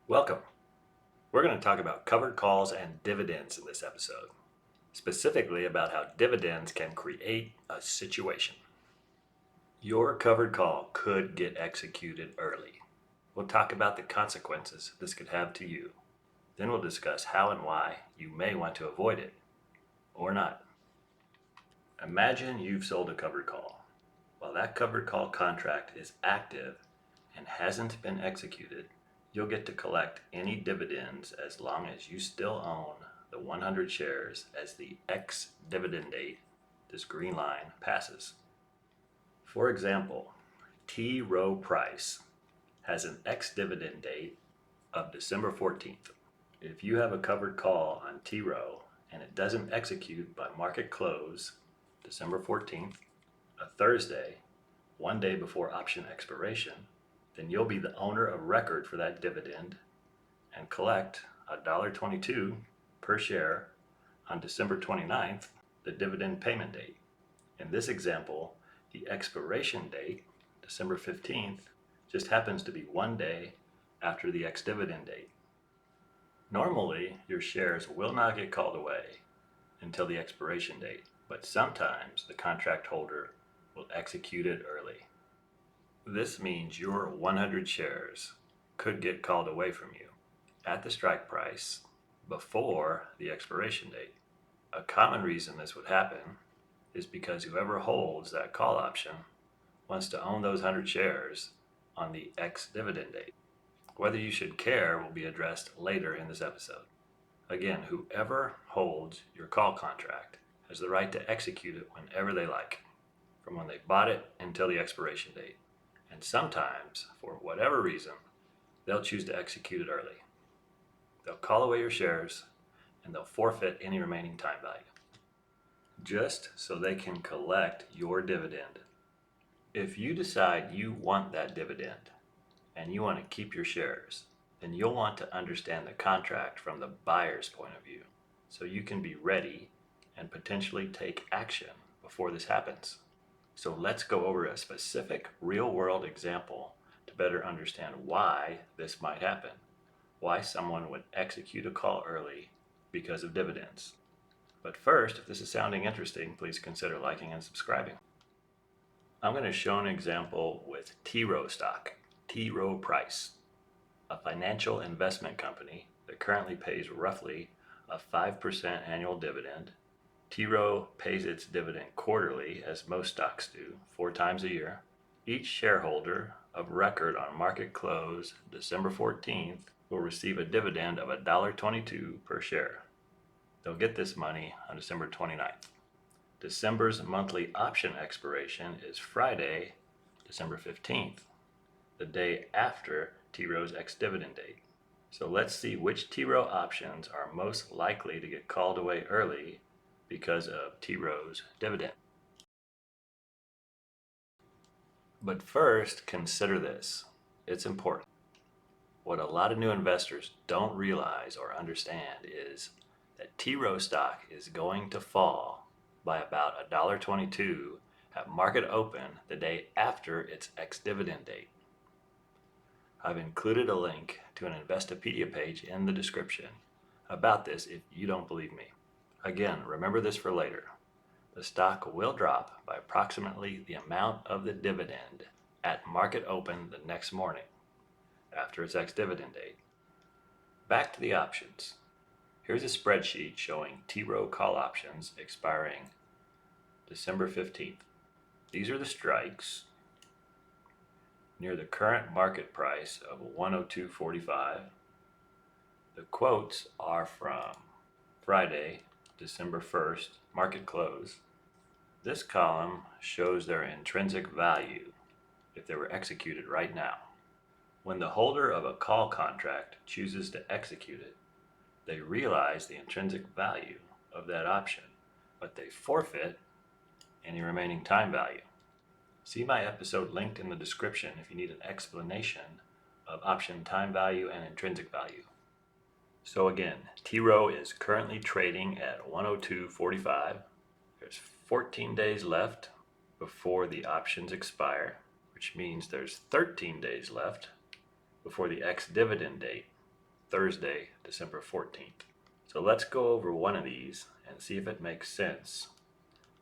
Welcome. We're going to talk about covered calls and dividends in this episode, specifically about how dividends can create a situation. Your covered call could get executed early. We'll talk about the consequences this could have to you. Then we'll discuss how and why you may want to avoid it, or not. Imagine you've sold a covered call. While that covered call contract is active and hasn't been executed, you'll get to collect any dividends as long as you still own the 100 shares as the ex-dividend date, this green line, passes. For example, Rowe Price has an ex-dividend date of December 14th. If you have a covered call on T.Row and it doesn't execute by market close, December 14th, a Thursday, one day before option expiration, then you'll be the owner of record for that dividend and collect $1.22 per share on December 29th, the dividend payment date. In this example, the expiration date, December 15th, just happens to be one day after the ex-dividend date. Normally, your shares will not get called away until the expiration date, but sometimes the contract holder will execute it early. This means your 100 shares could get called away from you at the strike price before the expiration date. A common reason this would happen is because whoever holds that call option wants to own those 100 shares on the ex-dividend date. Whether you should care will be addressed later in this episode. Again, whoever holds your call contract has the right to execute it whenever they like, from when they bought it until the expiration date. And sometimes, for whatever reason, they'll choose to execute it early. They'll call away your shares and they'll forfeit any remaining time value, just so they can collect your dividend. If you decide you want that dividend and you want to keep your shares, then you'll want to understand the contract from the buyer's point of view, so you can be ready and potentially take action before this happens. So let's go over a specific real-world example to better understand why this might happen, why someone would execute a call early because of dividends. But first, if this is sounding interesting, please consider liking and subscribing. I'm going to show an example with T.Row stock, Rowe Price, a financial investment company that currently pays roughly a 5% annual dividend. T.Row pays its dividend quarterly, as most stocks do, 4 times a year. Each shareholder of record on market close December 14th will receive a dividend of $1.22 per share. They'll get this money on December 29th. December's monthly option expiration is Friday, December 15th, the day after T.Row's ex-dividend date. So let's see which T.Row options are most likely to get called away early because of T.Row's dividend. But first, consider this. It's important. What a lot of new investors don't realize or understand is that T.Row stock is going to fall by about $1.22 at market open the day after its ex-dividend date. I've included a link to an Investopedia page in the description about this if you don't believe me. Again, remember this for later. The stock will drop by approximately the amount of the dividend at market open the next morning after its ex-dividend date. Back to the options. Here's a spreadsheet showing T.Row call options expiring December 15th. These are the strikes near the current market price of $102.45. The quotes are from Friday, December 1st, market close. This column shows their intrinsic value if they were executed right now. When the holder of a call contract chooses to execute it, they realize the intrinsic value of that option, but they forfeit any remaining time value. See my episode linked in the description if you need an explanation of option time value and intrinsic value. So again, T.Row is currently trading at $102.45. There's 14 days left before the options expire, which means there's 13 days left before the ex-dividend date. Thursday, December 14th. So let's go over one of these and see if it makes sense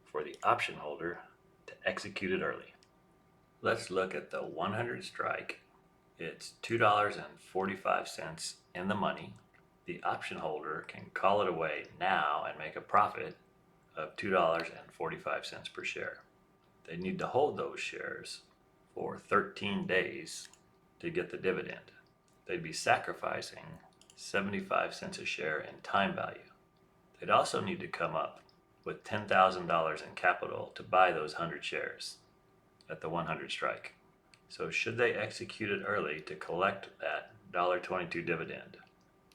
for the option holder to execute it early. Let's look at the 100 strike. It's $2.45 in the money. The option holder can call it away now and make a profit of $2.45 per share. They need to hold those shares for 13 days to get the dividend. They'd be sacrificing 75 cents a share in time value. They'd also need to come up with $10,000 in capital to buy those 100 shares at the 100 strike. So should they execute it early to collect that $1.22 dividend?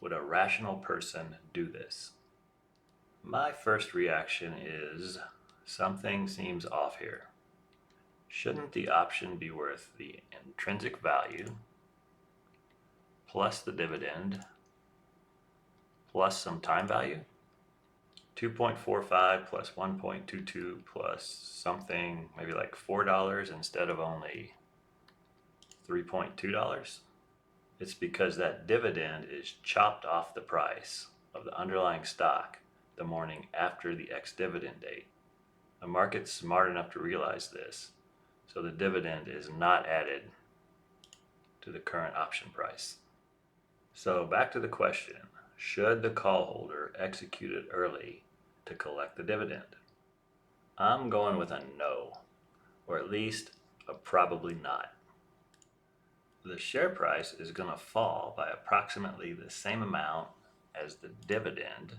Would a rational person do this? My first reaction is something seems off here. Shouldn't the option be worth the intrinsic value plus the dividend plus some time value? 2.45 plus 1.22 plus something, maybe like $4 instead of only $3.2? It's because that dividend is chopped off the price of the underlying stock the morning after the ex-dividend date. The market's smart enough to realize this, so the dividend is not added to the current option price. So back to the question, should the call holder execute it early to collect the dividend? I'm going with a no, or at least a probably not. The share price is going to fall by approximately the same amount as the dividend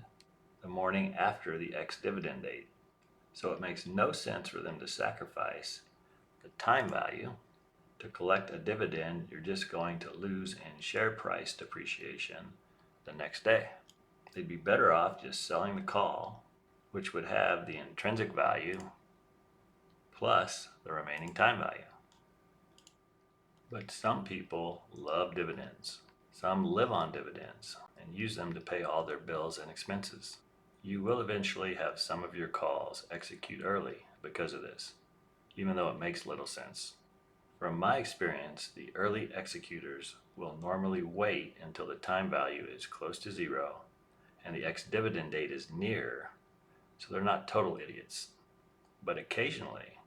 the morning after the ex-dividend date. So it makes no sense for them to sacrifice the time value to collect a dividend you're just going to lose in share price depreciation the next day. They'd be better off just selling the call, which would have the intrinsic value plus the remaining time value. But some people love dividends. Some live on dividends and use them to pay all their bills and expenses. You will eventually have some of your calls execute early because of this, even though it makes little sense. From my experience, the early executors will normally wait until the time value is close to zero and the ex-dividend date is near, so they're not total idiots. But occasionally,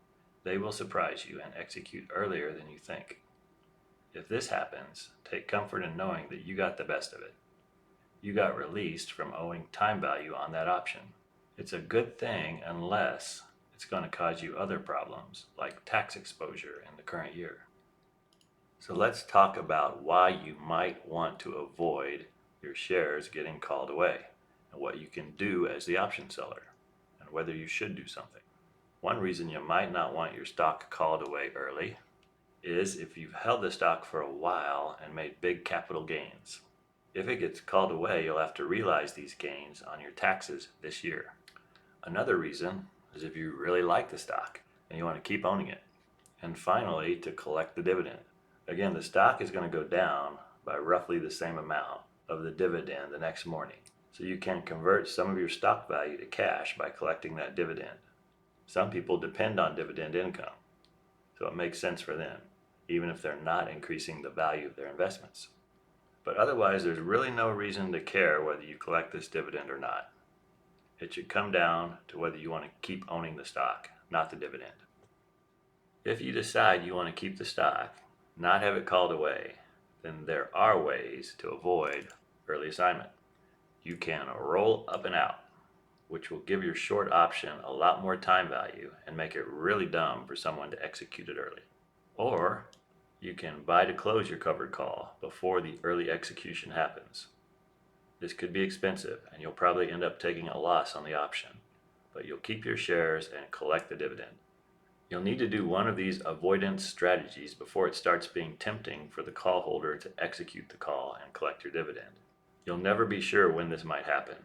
they will surprise you and execute earlier than you think. If this happens, take comfort in knowing that you got the best of it. You got released from owing time value on that option. It's a good thing unless it's going to cause you other problems like tax exposure in the current year. So let's talk about why you might want to avoid your shares getting called away and what you can do as the option seller and whether you should do something. One reason you might not want your stock called away early is if you've held the stock for a while and made big capital gains. If it gets called away, you'll have to realize these gains on your taxes this year. Another reason is if you really like the stock and you want to keep owning it. And finally, to collect the dividend. Again, the stock is going to go down by roughly the same amount of the dividend the next morning. So you can convert some of your stock value to cash by collecting that dividend. Some people depend on dividend income, so it makes sense for them, even if they're not increasing the value of their investments. But otherwise, there's really no reason to care whether you collect this dividend or not. It should come down to whether you want to keep owning the stock, not the dividend. If you decide you want to keep the stock, not have it called away, then there are ways to avoid early assignment. You can roll up and out, which will give your short option a lot more time value and make it really dumb for someone to execute it early. Or you can buy to close your covered call before the early execution happens. This could be expensive and you'll probably end up taking a loss on the option, but you'll keep your shares and collect the dividend. You'll need to do one of these avoidance strategies before it starts being tempting for the call holder to execute the call and collect your dividend. You'll never be sure when this might happen,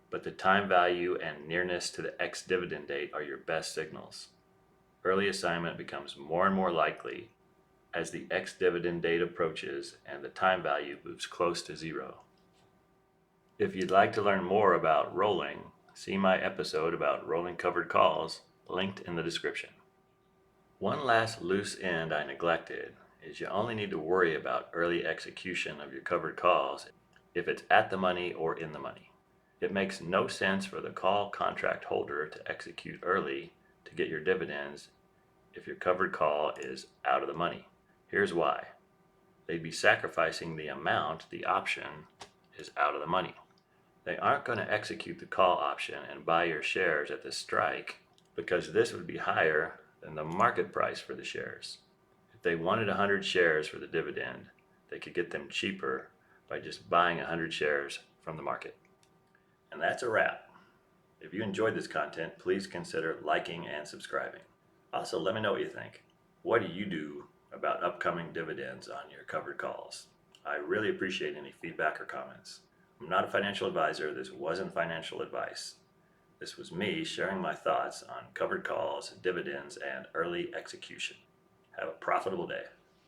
but the time value and nearness to the ex-dividend date are your best signals. Early assignment becomes more and more likely as the ex-dividend date approaches and the time value moves close to zero. If you'd like to learn more about rolling, see my episode about rolling covered calls linked in the description. One last loose end I neglected is you only need to worry about early execution of your covered calls if it's at the money or in the money. It makes no sense for the call contract holder to execute early to get your dividends if your covered call is out of the money. Here's why. They'd be sacrificing the amount the option is out of the money. They aren't going to execute the call option and buy your shares at the strike because this would be higher than the market price for the shares. If they wanted 100 shares for the dividend, they could get them cheaper by just buying 100 shares from the market. And that's a wrap. If you enjoyed this content, please consider liking and subscribing. Also, let me know what you think. What do you do about upcoming dividends on your covered calls? I really appreciate any feedback or comments. I'm not a financial advisor. This wasn't financial advice. This was me sharing my thoughts on covered calls, dividends, and early execution. Have a profitable day.